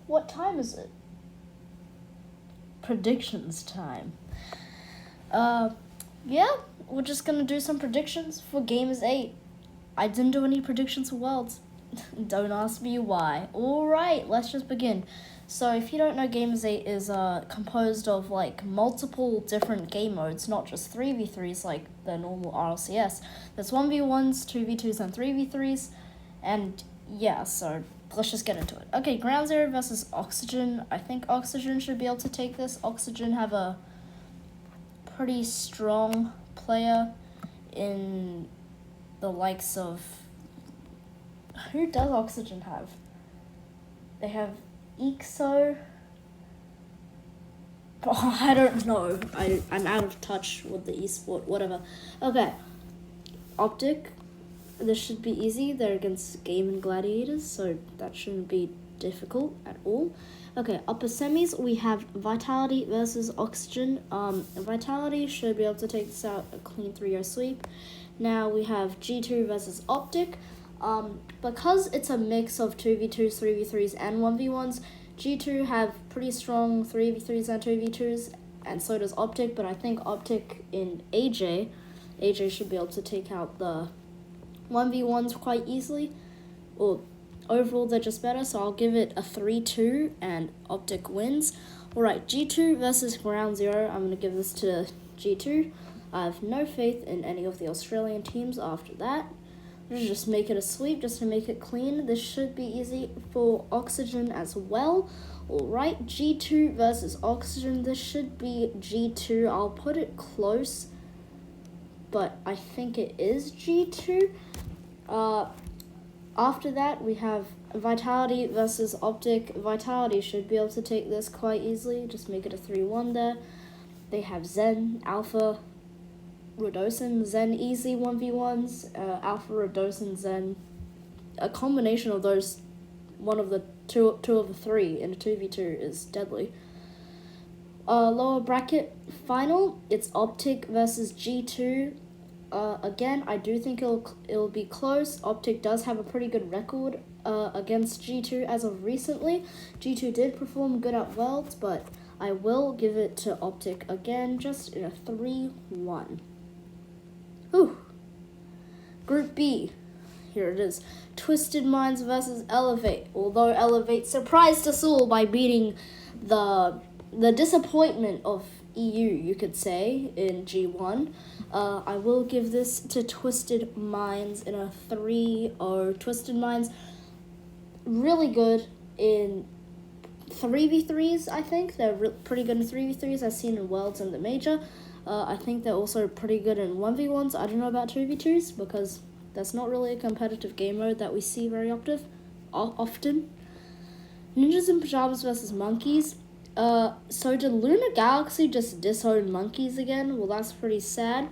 What time is it? Predictions time. Yeah, we're just gonna do some predictions for GAMERS8. I didn't do any predictions for Worlds. Don't ask me why. Alright, let's just begin. So if you don't know, GAMERS8 is composed of like multiple different game modes, not just 3v3s like the normal RLCS. There's 1v1s, 2v2s, and 3v3s. And yeah, so let's just get into it. Okay, Ground Zero versus Oxygen. I think Oxygen should be able to take this. Oxygen have a pretty strong player in the likes of... Who does Oxygen have? They have EXO. Oh, I don't know. I'm out of touch with the esport, whatever. Okay. Optic. This should be easy. They're against Game and Gladiators, so that shouldn't be difficult at all. Okay, upper semis, we have Vitality versus Oxygen. Vitality should be able to take this out a clean 3-0 sweep. Now we have G2 versus Optic. Because it's a mix of 2v2s, 3v3s, and 1v1s, G2 have pretty strong 3v3s and 2v2s, and so does Optic, but I think Optic in AJ should be able to take out the 1v1s quite easily. Or overall, they're just better, so I'll give it a 3-2, and Optic wins. Alright, G2 versus Ground Zero. I'm going to give this to G2. I have no faith in any of the Australian teams after that. Let's just make it a sweep just to make it clean. This should be easy for Oxygen as well. Alright, G2 versus Oxygen. This should be G2. I'll put it close, but I think it is G2. After that, we have Vitality versus Optic. Vitality should be able to take this quite easily. Just make it a 3-1 there. They have Zen, Alpha, Rodocin, Zen easy 1v1s, Alpha, Rodocin, Zen. A combination of those, one of the two of the three in a 2v2 is deadly. Lower bracket final, it's Optic versus G2. Again, I do think it'll be close. Optic does have a pretty good record against G2 as of recently. G2 did perform good at Worlds, but I will give it to Optic again, just in a 3-1. Whew. Group B, here it is. Twisted Minds versus Elevate. Although Elevate surprised us all by beating the disappointment of EU, you could say, in G1. I will give this to Twisted Minds in a 3-0. Twisted Minds, really good in 3v3s, I think. They're pretty good in 3v3s, I've seen in Worlds and the Major. I think they're also pretty good in 1v1s. I don't know about 2v2s, because that's not really a competitive game mode that we see very often. Ninjas in Pajamas versus Monkeys. So did Lunar Galaxy just disown Monkeys again? Well, that's pretty sad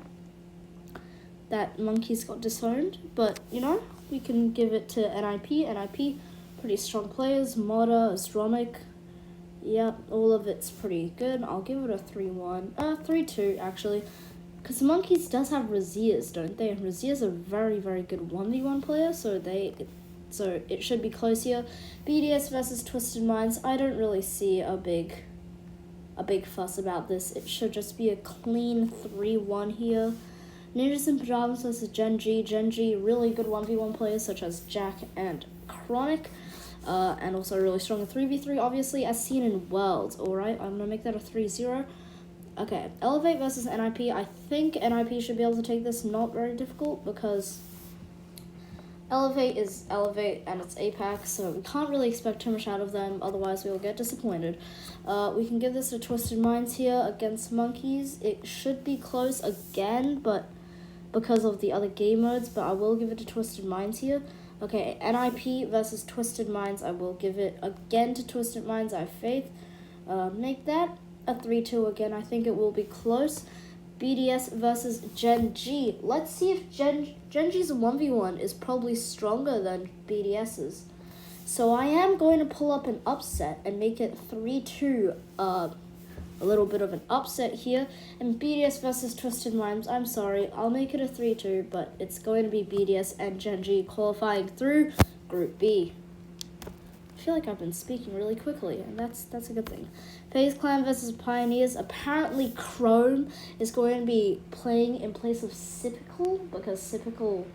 that Monkeys got disowned, but, you know, we can give it to NIP. NIP, pretty strong players. Moda, Astromic, yeah, all of it's pretty good. I'll give it a 3-1, 3-2, actually, because Monkeys does have Raziers, don't they? And Razier's a very, very good 1v1 player, so it should be close here. BDS versus Twisted Minds. I don't really see a big fuss about this. It should just be a clean 3-1 here. Ninjas in Pajamas versus Gen G. Gen G, really good 1v1 players such as Jack and Chronic. And also really strong in 3v3, obviously, as seen in Worlds. Alright, I'm going to make that a 3-0. Okay, Elevate versus NIP. I think NIP should be able to take this. Not very difficult, because Elevate is Elevate and it's APAC, so we can't really expect too much out of them, otherwise we'll get disappointed. We can give this to Twisted Minds here against Monkeys. It should be close again, but because of the other game modes, but I will give it to Twisted Minds here. Okay, NIP versus Twisted Minds. I will give it again to Twisted Minds. I have faith. Make that a 3-2 again. I think it will be close. BDS versus Gen G. Let's see if Gen G's 1v1 is probably stronger than BDS's. So I am going to pull up an upset and make it 3-2. A little bit of an upset here. And BDS versus Twisted Minds. I'm sorry, I'll make it a 3-2, but it's going to be BDS and Gen G qualifying through Group B. feel like I've been speaking really quickly, and that's a good thing. FaZe Clan versus Pioneers. Apparently, Chrome is going to be playing in place of Sipical because Sipical,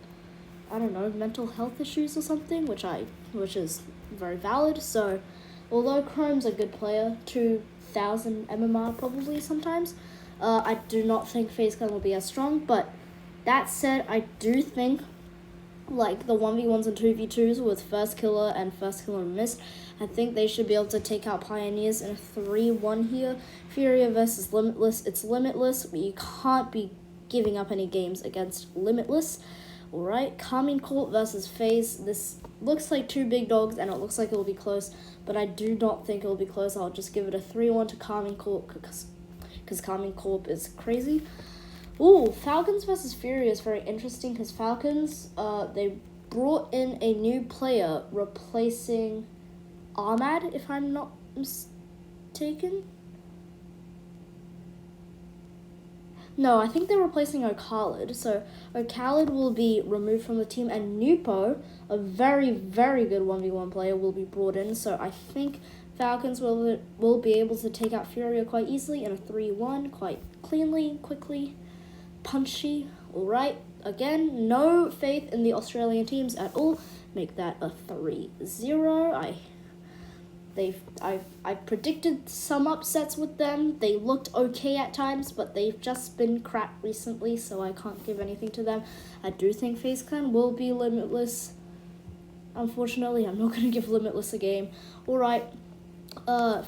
I don't know, mental health issues or something, which is very valid. So, although Chrome's a good player, 2,000 MMR probably sometimes, I do not think FaZe Clan will be as strong. But that said, I do think, like the 1v1s and 2v2s with First Killer and First Killer Mist, I think they should be able to take out Pioneers in a 3-1 here. Furia versus Limitless. It's Limitless, but you can't be giving up any games against Limitless. Alright, Carmine Corp versus FaZe. This looks like two big dogs, and it looks like it will be close, but I do not think it will be close. I'll just give it a 3-1 to Carmine Corp because Carmine Corp is crazy. Ooh, Falcons versus Fury is very interesting because Falcons, they brought in a new player replacing Ahmad, if I'm not mistaken. No, I think they're replacing O'Khalid. So O'Khalid will be removed from the team, and Nupo, a very, very good 1v1 player, will be brought in. So I think Falcons will be able to take out Furia quite easily in a 3-1, quite cleanly, quickly. Punchy. Alright, again, no faith in the Australian teams at all. Make that a 3-0. I predicted some upsets with them. They looked okay at times, but they've just been crap recently, so I can't give anything to them. I do think FaZe Clan will be Limitless. Unfortunately, I'm not going to give Limitless a game. Alright,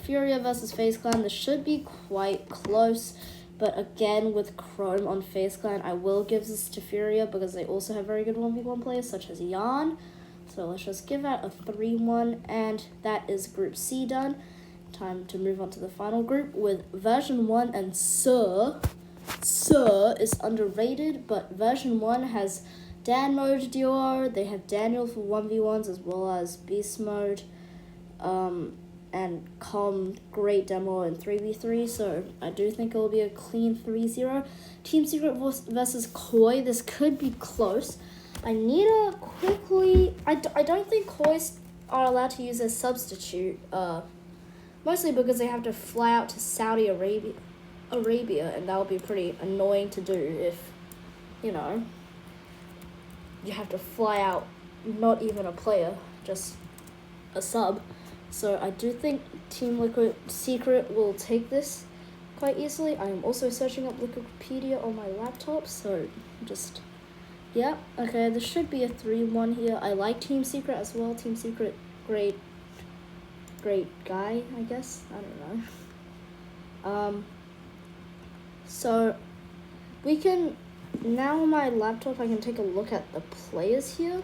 Furia versus FaZe Clan. This should be quite close. But again, with Chrome on FaZe Clan, I will give this to Furia because they also have very good 1v1 players, such as Yan. So let's just give that a 3-1, and that is Group C done. Time to move on to the final group with Version 1 and Sir. Sir is underrated, but Version 1 has Dan Mode duo. They have Daniel for 1v1s as well as Beast Mode. And Com, great demo in 3v3, so I do think it will be a clean 3-0. Team Secret versus Koi, this could be close. I need to quickly... I don't think Koi are allowed to use a substitute, mostly because they have to fly out to Saudi Arabia, and that would be pretty annoying to do if, you know, you have to fly out not even a player, just a sub. So I do think Team Liquid Secret will take this quite easily. I am also searching up Wikipedia on my laptop, so just, yeah. Okay, this should be a 3-1 here. I like Team Secret as well. Team Secret, great guy, I guess. I don't know. So we can, now on my laptop, I can take a look at the players here.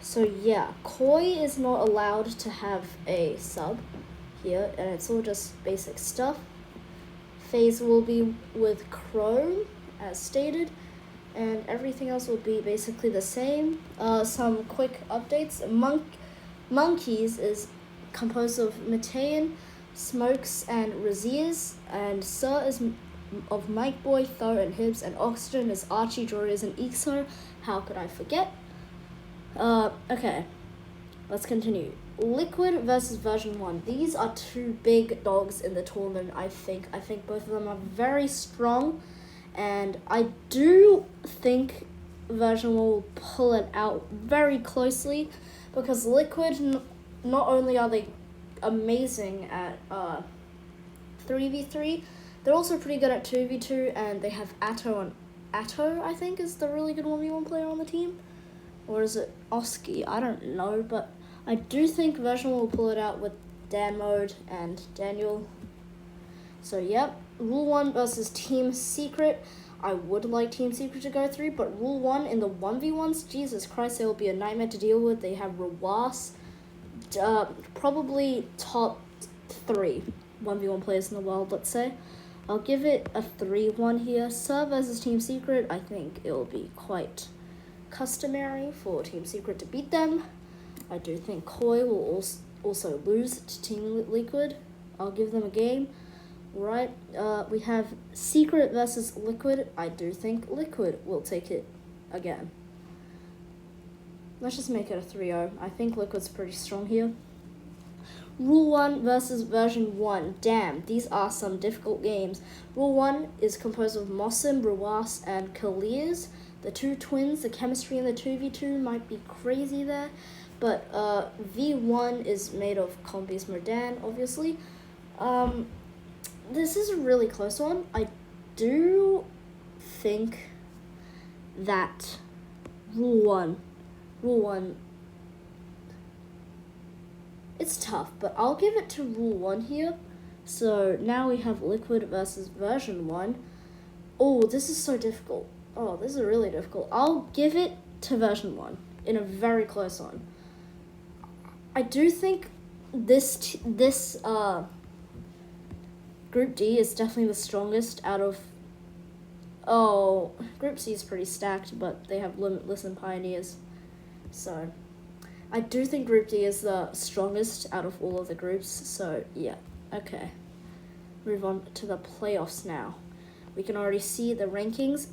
So yeah, Koi is not allowed to have a sub here, and it's all just basic stuff. FaZe will be with Chrome, as stated, and everything else will be basically the same. Some quick updates. Monkeys is composed of Matean, Smokes, and Raziers, and Sir is of Mike Boy, Tho, and Hibbs, and Oxygen is Archie, Jorius, and Ixo. How could I forget? Okay, let's continue. Liquid versus Version 1. These are two big dogs in the tournament, I think. I think both of them are very strong, and I do think Version 1 will pull it out very closely, because Liquid, not only are they amazing at 3v3, they're also pretty good at 2v2, and they have Atto, and Atto, I think, is the really good 1v1 player on the team. Or is it Oski? I don't know, but I do think Version 1 will pull it out with Dan Mode and Daniel. So, yep. Rule 1 versus Team Secret. I would like Team Secret to go through, but Rule 1 in the 1v1s, Jesus Christ, they will be a nightmare to deal with. They have Rawas, probably top 3 1v1 players in the world, let's say. I'll give it a 3-1 here. Sir versus Team Secret, I think it will be quite customary for Team Secret to beat them. I do think Koi will also lose to Team Liquid. I'll give them a game. Right, we have Secret versus Liquid. I do think Liquid will take it again. Let's just make it a 3-0. I think Liquid's pretty strong here. Rule 1 versus version 1. Damn, these are some difficult games. Rule 1 is composed of Mosim, Ruas, and Kalias. The two twins, the chemistry in the 2v2 might be crazy there. But V1 is made of Compies Merdan, obviously. This is a really close one. I do think that Rule 1, it's tough, but I'll give it to Rule 1 here. So now we have Liquid versus version 1. Oh, this is so difficult. Oh, this is really difficult. I'll give it to version 1 in a very close one. I do think this Group D is definitely the strongest out of... Oh, Group C is pretty stacked, but they have Limitless and Pioneers. So I do think Group D is the strongest out of all of the groups, so yeah, okay. Move on to the playoffs now. We can already see the rankings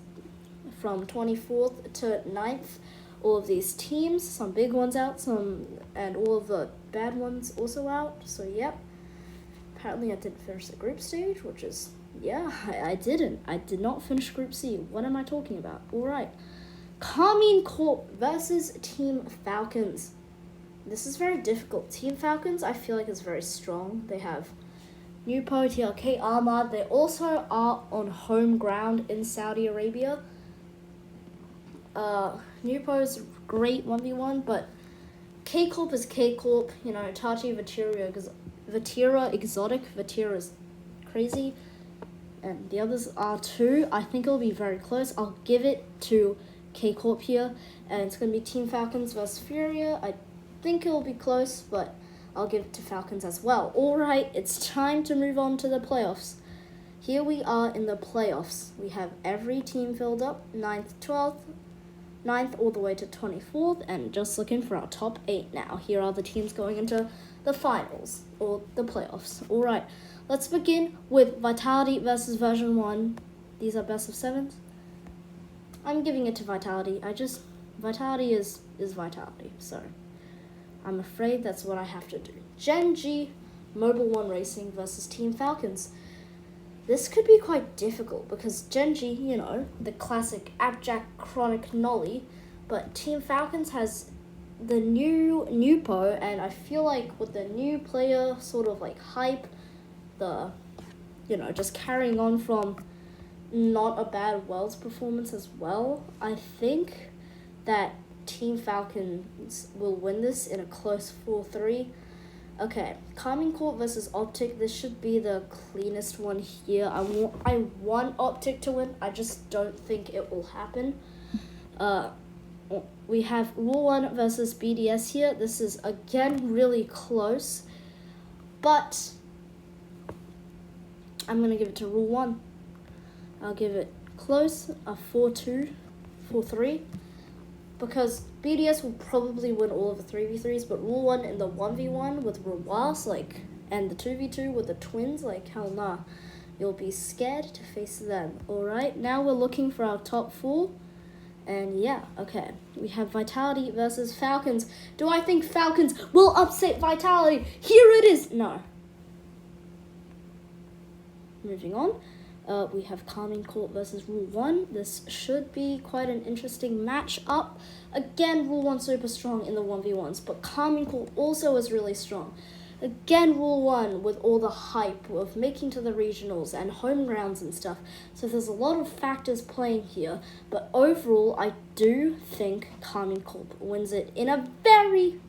from 24th to 9th. All of these teams, some big ones out, and all of the bad ones also out, so yep. Apparently I didn't finish the group stage, which is, yeah, I didn't. I did not finish Group C. What am I talking about? All right. Carmine Corp versus Team Falcons. This is very difficult. Team Falcons, I feel like, is very strong. They have Nupo, TLK, Armad. They also are on home ground in Saudi Arabia. Nupo is great 1v1, but K-Corp is K-Corp. You know, Tachi, Vatira, Exotic. Vatira is crazy. And the others are too. I think it'll be very close. I'll give it to K-Corp here. And it's going to be Team Falcons versus Furia. I think it'll be close, but I'll give it to Falcons as well. Alright, it's time to move on to the playoffs. Here we are in the playoffs. We have every team filled up, 9th, 12th, 9th all the way to 24th, and just looking for our top 8 now. Here are the teams going into the finals, or the playoffs. Alright, let's begin with Vitality versus version 1. These are best of 7s. I'm giving it to Vitality. Vitality is Vitality, so I'm afraid that's what I have to do. Gen G Mobile 1 Racing versus Team Falcons. This could be quite difficult because Gen G, you know, the classic Abjack Chronic Nolly, but Team Falcons has the new Nupo, and I feel like with the new player sort of like hype, just carrying on from not a bad Worlds performance as well, I think that Team Falcons will win this in a close 4-3. Okay, Carmine Corp versus Optic. This should be the cleanest one here. I want Optic to win. I just don't think it will happen. We have Rule 1 versus BDS here. This is, again, really close. But I'm going to give it to Rule 1. I'll give it close, a 4-2, 4-3. Because BDS will probably win all of the 3v3s, but Rule 1 in the 1v1 with Ruas, and the 2v2 with the twins, hell nah. You'll be scared to face them. Alright, now we're looking for our top 4. And yeah, okay. We have Vitality versus Falcons. Do I think Falcons will upset Vitality? Here it is! No. Moving on. We have Carmine Corp versus Rule 1. This should be quite an interesting match-up. Again, Rule 1 super strong in the 1v1s, but Carmine Corp also is really strong. Again, Rule 1 with all the hype of making to the regionals and home grounds and stuff. So there's a lot of factors playing here, but overall, I do think Carmine Corp wins it in a very,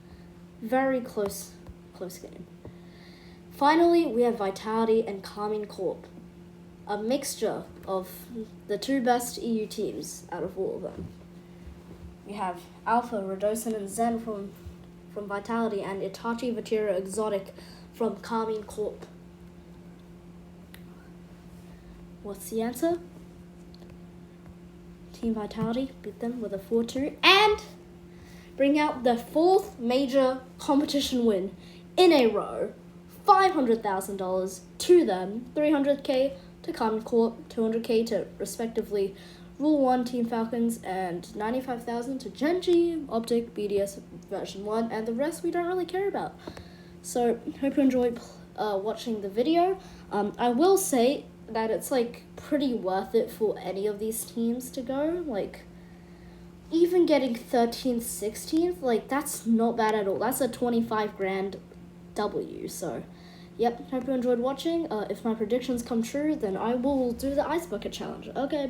very close game. Finally, we have Vitality and Carmine Corp. A mixture of the two best EU teams out of all of them. We have Alpha, Radosin, and Zen from Vitality, and Itachi, Vatira, Exotic from Carmine Corp. What's the answer? Team Vitality beat them with a 4-2 and bring out the 4th major competition win in a row. $500,000 to them, $300K to Carmine Corp, $200K to, respectively, Rule 1 Team Falcons, and $95,000 to Gen G, Optic, BDS version 1, and the rest we don't really care about. So hope you enjoyed watching the video. I will say that it's like pretty worth it for any of these teams to go. Like even getting 13th, 16th, like that's not bad at all. That's a 25 grand W. So yep, hope you enjoyed watching. If my predictions come true, then I will do the ice bucket challenge. Okay.